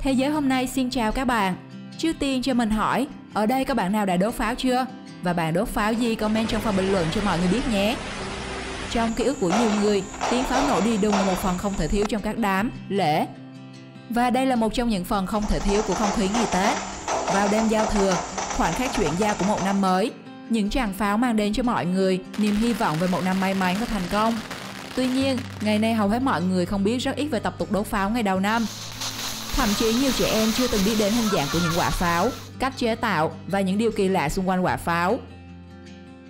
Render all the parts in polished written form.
Thế giới hôm nay xin chào các bạn. Trước tiên cho mình hỏi, ở đây có bạn nào đã đốt pháo chưa? Và bạn đốt pháo gì comment trong phần bình luận cho mọi người biết nhé. Trong ký ức của nhiều người, tiếng pháo nổ đi đùng là một phần không thể thiếu trong các đám, lễ. Và đây là một trong những phần không thể thiếu của không khí ngày Tết. Vào đêm giao thừa, khoảnh khắc chuyển giao của một năm mới, những tràng pháo mang đến cho mọi người niềm hy vọng về một năm may mắn và thành công. Tuy nhiên, ngày nay hầu hết mọi người không biết rất ít về tập tục đốt pháo ngày đầu năm. Thậm chí nhiều trẻ em chưa từng biết đến hình dạng của những quả pháo, cách chế tạo và những điều kỳ lạ xung quanh quả pháo.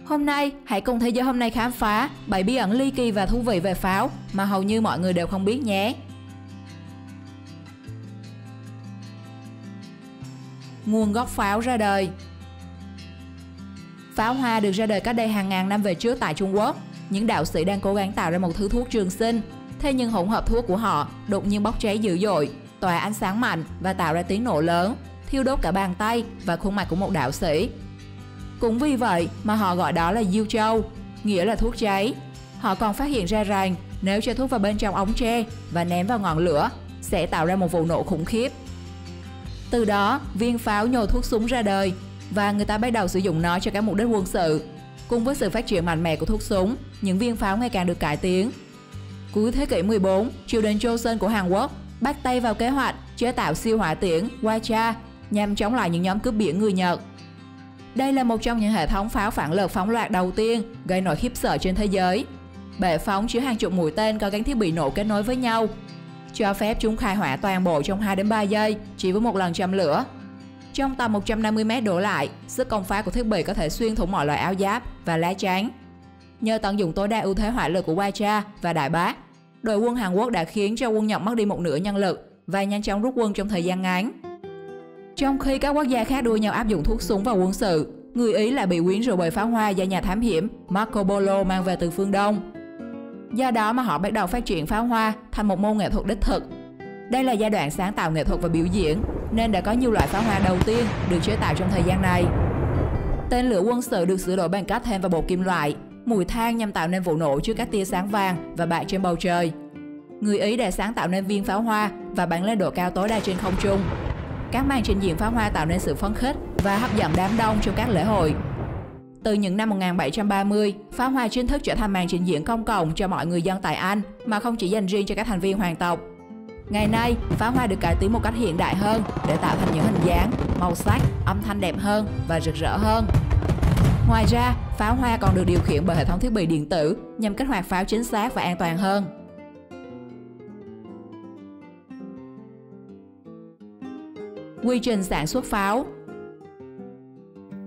Hôm nay, hãy cùng Thế giới hôm nay khám phá 7 bí ẩn ly kỳ và thú vị về pháo mà hầu như mọi người đều không biết nhé. Nguồn gốc pháo ra đời. Pháo hoa được ra đời cách đây hàng ngàn năm về trước tại Trung Quốc. Những đạo sĩ đang cố gắng tạo ra một thứ thuốc trường sinh. Thế nhưng hỗn hợp thuốc của họ đột nhiên bốc cháy dữ dội, tỏa ánh sáng mạnh và tạo ra tiếng nổ lớn, thiêu đốt cả bàn tay và khuôn mặt của một đạo sĩ. Cũng vì vậy mà họ gọi đó là diêu châu, nghĩa là thuốc cháy. Họ còn phát hiện ra rằng nếu cho thuốc vào bên trong ống tre và ném vào ngọn lửa sẽ tạo ra một vụ nổ khủng khiếp. Từ đó, viên pháo nhồi thuốc súng ra đời và người ta bắt đầu sử dụng nó cho các mục đích quân sự. Cùng với sự phát triển mạnh mẽ của thuốc súng, những viên pháo ngày càng được cải tiến. Cuối thế kỷ 14, triều đình Joseon của Hàn Quốc bắt tay vào kế hoạch chế tạo siêu hỏa tiễn Hwasha nhằm chống lại những nhóm cướp biển người Nhật. Đây là một trong những hệ thống pháo phản lực phóng loạt đầu tiên gây nỗi khiếp sợ trên thế giới. Bệ phóng chứa hàng chục mũi tên có gắn thiết bị nổ kết nối với nhau, cho phép chúng khai hỏa toàn bộ trong 2 đến 3 giây chỉ với một lần châm lửa. Trong tầm 150 m đổ lại, sức công phá của thiết bị có thể xuyên thủng mọi loại áo giáp và lá chắn. Nhờ tận dụng tối đa ưu thế hỏa lực của Hwasha và Đại Bác, đội quân Hàn Quốc đã khiến cho quân Nhật mất đi một nửa nhân lực và nhanh chóng rút quân trong thời gian ngắn. Trong khi các quốc gia khác đua nhau áp dụng thuốc súng vào quân sự, người Ý lại bị quyến rũ bởi pháo hoa do nhà thám hiểm Marco Polo mang về từ phương Đông. Do đó mà họ bắt đầu phát triển pháo hoa thành một môn nghệ thuật đích thực. Đây là giai đoạn sáng tạo nghệ thuật và biểu diễn, nên đã có nhiều loại pháo hoa đầu tiên được chế tạo trong thời gian này. Tên lửa quân sự được sửa đổi bằng cách thêm vào bột kim loại, mùi than nhằm tạo nên vụ nổ trước các tia sáng vàng và bạc trên bầu trời. Người Ý đã sáng tạo nên viên pháo hoa và bắn lên độ cao tối đa trên không trung. Các màn trình diễn pháo hoa tạo nên sự phấn khích và hấp dẫn đám đông trong các lễ hội. Từ những năm 1730, pháo hoa chính thức trở thành màn trình diễn công cộng cho mọi người dân tại Anh mà không chỉ dành riêng cho các thành viên hoàng tộc. Ngày nay, pháo hoa được cải tiến một cách hiện đại hơn để tạo thành những hình dáng, màu sắc, âm thanh đẹp hơn và rực rỡ hơn. Ngoài ra, pháo hoa còn được điều khiển bởi hệ thống thiết bị điện tử nhằm kích hoạt pháo chính xác và an toàn hơn. Quy trình sản xuất pháo.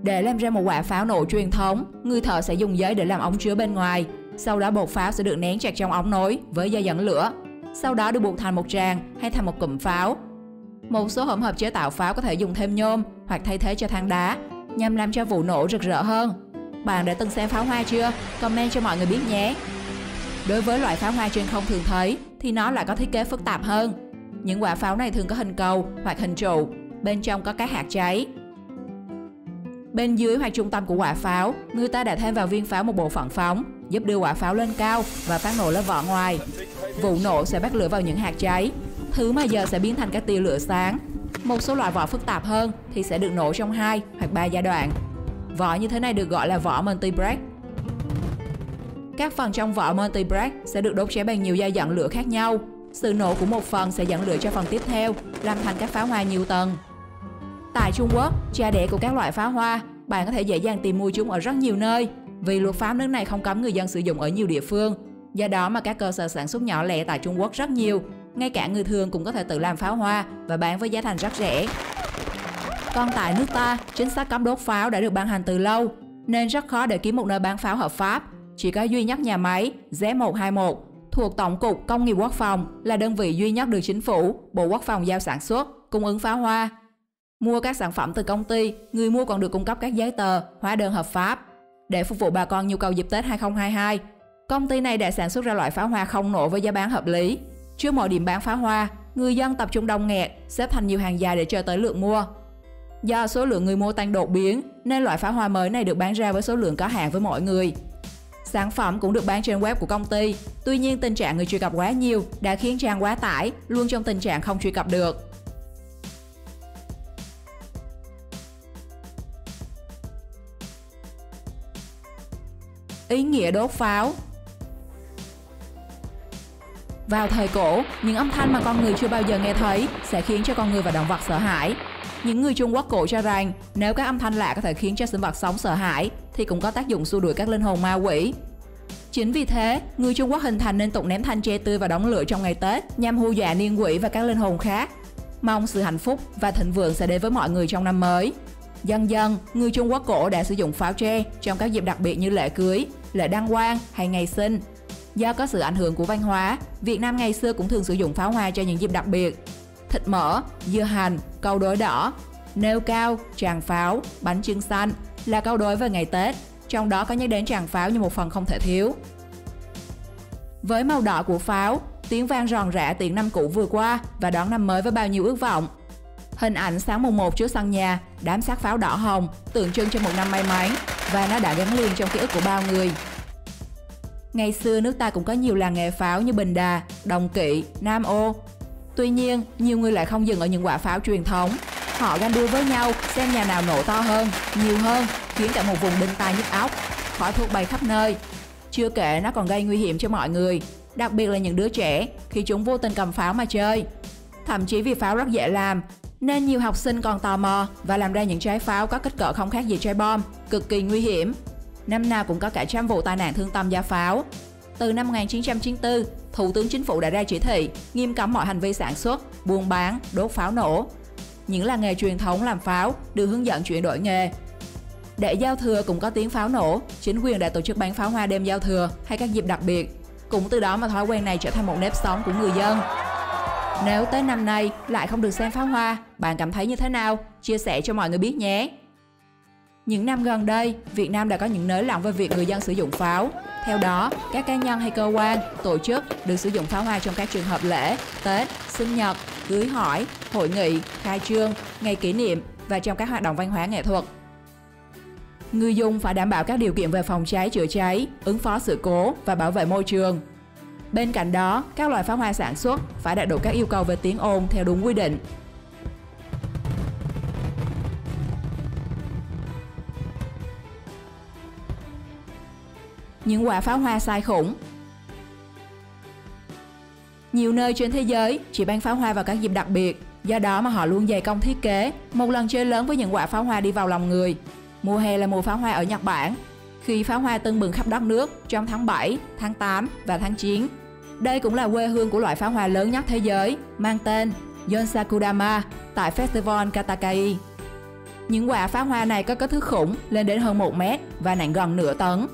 Để làm ra một quả pháo nổ truyền thống, người thợ sẽ dùng giấy để làm ống chứa bên ngoài. Sau đó bột pháo sẽ được nén chặt trong ống nối với dây dẫn lửa. Sau đó được buộc thành một tràng hay thành một cụm pháo. Một số hỗn hợp chế tạo pháo có thể dùng thêm nhôm hoặc thay thế cho than đá nhằm làm cho vụ nổ rực rỡ hơn. Bạn đã từng xem pháo hoa chưa? Comment cho mọi người biết nhé. Đối với loại pháo hoa trên không thường thấy thì nó lại có thiết kế phức tạp hơn. Những quả pháo này thường có hình cầu hoặc hình trụ, bên trong có các hạt cháy. Bên dưới hoặc trung tâm của quả pháo, người ta đã thêm vào viên pháo một bộ phận phóng, giúp đưa quả pháo lên cao và phát nổ lớp vỏ ngoài. Vụ nổ sẽ bắt lửa vào những hạt cháy, thứ mà giờ sẽ biến thành các tia lửa sáng. Một số loại vỏ phức tạp hơn thì sẽ được nổ trong 2 hoặc 3 giai đoạn. Vỏ như thế này được gọi là vỏ multi-break. Các phần trong vỏ multi-break sẽ được đốt cháy bằng nhiều dây dẫn lửa khác nhau. Sự nổ của một phần sẽ dẫn lửa cho phần tiếp theo, làm thành các pháo hoa nhiều tầng. Tại Trung Quốc, cha đẻ của các loại pháo hoa, bạn có thể dễ dàng tìm mua chúng ở rất nhiều nơi. Vì luật pháp nước này không cấm người dân sử dụng ở nhiều địa phương. Do đó mà các cơ sở sản xuất nhỏ lẻ tại Trung Quốc rất nhiều. Ngay cả người thường cũng có thể tự làm pháo hoa và bán với giá thành rất rẻ. Còn tại nước ta, chính sách cấm đốt pháo đã được ban hành từ lâu, nên rất khó để kiếm một nơi bán pháo hợp pháp. Chỉ có duy nhất nhà máy Z121 thuộc Tổng cục Công nghiệp Quốc phòng là đơn vị duy nhất được chính phủ, Bộ Quốc phòng giao sản xuất, cung ứng pháo hoa. Mua các sản phẩm từ công ty, người mua còn được cung cấp các giấy tờ, hóa đơn hợp pháp. Để phục vụ bà con nhu cầu dịp Tết 2022, công ty này đã sản xuất ra loại pháo hoa không nổ với giá bán hợp lý. Trước mỗi điểm bán pháo hoa, người dân tập trung đông nghẹt, xếp thành nhiều hàng dài để chờ tới lượt mua. Do số lượng người mua tăng đột biến, nên loại pháo hoa mới này được bán ra với số lượng có hạn với mỗi người. Sản phẩm cũng được bán trên web của công ty. Tuy nhiên tình trạng người truy cập quá nhiều đã khiến trang quá tải, luôn trong tình trạng không truy cập được. Ý nghĩa đốt pháo. Vào thời cổ, những âm thanh mà con người chưa bao giờ nghe thấy sẽ khiến cho con người và động vật sợ hãi. Những người Trung Quốc cổ cho rằng nếu các âm thanh lạ có thể khiến cho sinh vật sống sợ hãi thì cũng có tác dụng xua đuổi các linh hồn ma quỷ. Chính vì thế, người Trung Quốc hình thành nên tục ném thanh tre tươi vào đống lửa trong ngày Tết nhằm hù dọa niên quỷ và các linh hồn khác. Mong sự hạnh phúc và thịnh vượng sẽ đến với mọi người trong năm mới. Dần dần, người Trung Quốc cổ đã sử dụng pháo tre trong các dịp đặc biệt như lễ cưới, lễ đăng quang hay ngày sinh. Do có sự ảnh hưởng của văn hóa, Việt Nam ngày xưa cũng thường sử dụng pháo hoa cho những dịp đặc biệt. Thịt mỡ, dưa hành, câu đối đỏ, nêu cao, tràng pháo, bánh chưng xanh là câu đối về ngày Tết, trong đó có nhắc đến tràng pháo như một phần không thể thiếu. Với màu đỏ của pháo, tiếng vang ròn rã tiễn năm cũ vừa qua và đón năm mới với bao nhiêu ước vọng. Hình ảnh sáng mùng 1 trước sân nhà, đám xác pháo đỏ hồng tượng trưng cho một năm may mắn và nó đã gắn liền trong ký ức của bao người. Ngày xưa nước ta cũng có nhiều làng nghề pháo như Bình Đà, Đồng Kỵ, Nam Ô. Tuy nhiên, nhiều người lại không dừng ở những quả pháo truyền thống. Họ ganh đua với nhau xem nhà nào nổ to hơn, nhiều hơn, khiến cả một vùng đinh tai nhức óc, khói thuốc bay khắp nơi. Chưa kể nó còn gây nguy hiểm cho mọi người, đặc biệt là những đứa trẻ khi chúng vô tình cầm pháo mà chơi. Thậm chí vì pháo rất dễ làm, nên nhiều học sinh còn tò mò và làm ra những trái pháo có kích cỡ không khác gì trái bom, cực kỳ nguy hiểm. Năm nào cũng có cả trăm vụ tai nạn thương tâm do pháo. Từ năm 1994, Thủ tướng Chính phủ đã ra chỉ thị nghiêm cấm mọi hành vi sản xuất, buôn bán, đốt pháo nổ. Những làng nghề truyền thống làm pháo được hướng dẫn chuyển đổi nghề. Để giao thừa cũng có tiếng pháo nổ, chính quyền đã tổ chức bắn pháo hoa đêm giao thừa hay các dịp đặc biệt. Cũng từ đó mà thói quen này trở thành một nếp sống của người dân. Nếu tới năm nay lại không được xem pháo hoa, bạn cảm thấy như thế nào? Chia sẻ cho mọi người biết nhé! Những năm gần đây, Việt Nam đã có những nới lỏng về việc người dân sử dụng pháo. Theo đó, các cá nhân hay cơ quan, tổ chức được sử dụng pháo hoa trong các trường hợp lễ, Tết, sinh nhật, cưới hỏi, hội nghị, khai trương, ngày kỷ niệm và trong các hoạt động văn hóa nghệ thuật. Người dùng phải đảm bảo các điều kiện về phòng cháy chữa cháy, ứng phó sự cố và bảo vệ môi trường. Bên cạnh đó, các loại pháo hoa sản xuất phải đạt đủ các yêu cầu về tiếng ồn theo đúng quy định. Những quả pháo hoa sai khủng. Nhiều nơi trên thế giới chỉ bắn pháo hoa vào các dịp đặc biệt, do đó mà họ luôn dày công thiết kế một lần chơi lớn với những quả pháo hoa đi vào lòng người. Mùa hè là mùa pháo hoa ở Nhật Bản, khi pháo hoa tưng bừng khắp đất nước trong tháng 7, tháng 8 và tháng 9. Đây cũng là quê hương của loại pháo hoa lớn nhất thế giới, mang tên Yonsakudama tại Festival Katakai. Những quả pháo hoa này có kích thước khủng lên đến hơn 1 mét và nặng gần nửa tấn.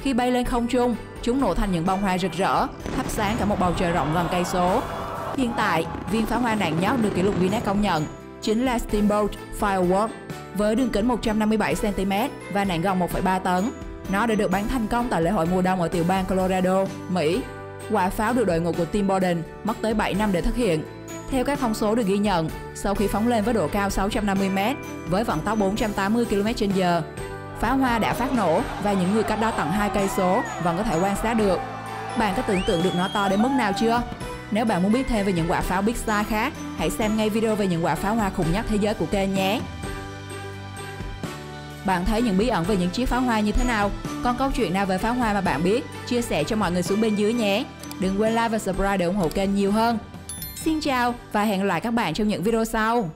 Khi bay lên không trung, chúng nổ thành những bông hoa rực rỡ, thắp sáng cả một bầu trời rộng gần cây số. Hiện tại, viên pháo hoa nặng nhất được kỷ lục Guinness công nhận chính là Steamboat Firework với đường kính 157 cm và nặng gần 1,3 tấn. Nó đã được bắn thành công tại lễ hội mùa đông ở tiểu bang Colorado, Mỹ. Quả pháo được đội ngũ của Tim Borden mất tới 7 năm để thực hiện. Theo các thông số được ghi nhận, sau khi phóng lên với độ cao 650 m với vận tốc 480 km/h, pháo hoa đã phát nổ và những người cách đó tận 2 cây số vẫn có thể quan sát được. Bạn có tưởng tượng được nó to đến mức nào chưa? Nếu bạn muốn biết thêm về những quả pháo Big Star khác, hãy xem ngay video về những quả pháo hoa khủng nhất thế giới của kênh nhé. Bạn thấy những bí ẩn về những chiếc pháo hoa như thế nào? Còn câu chuyện nào về pháo hoa mà bạn biết? Chia sẻ cho mọi người xuống bên dưới nhé. Đừng quên like và subscribe để ủng hộ kênh nhiều hơn. Xin chào và hẹn gặp lại các bạn trong những video sau.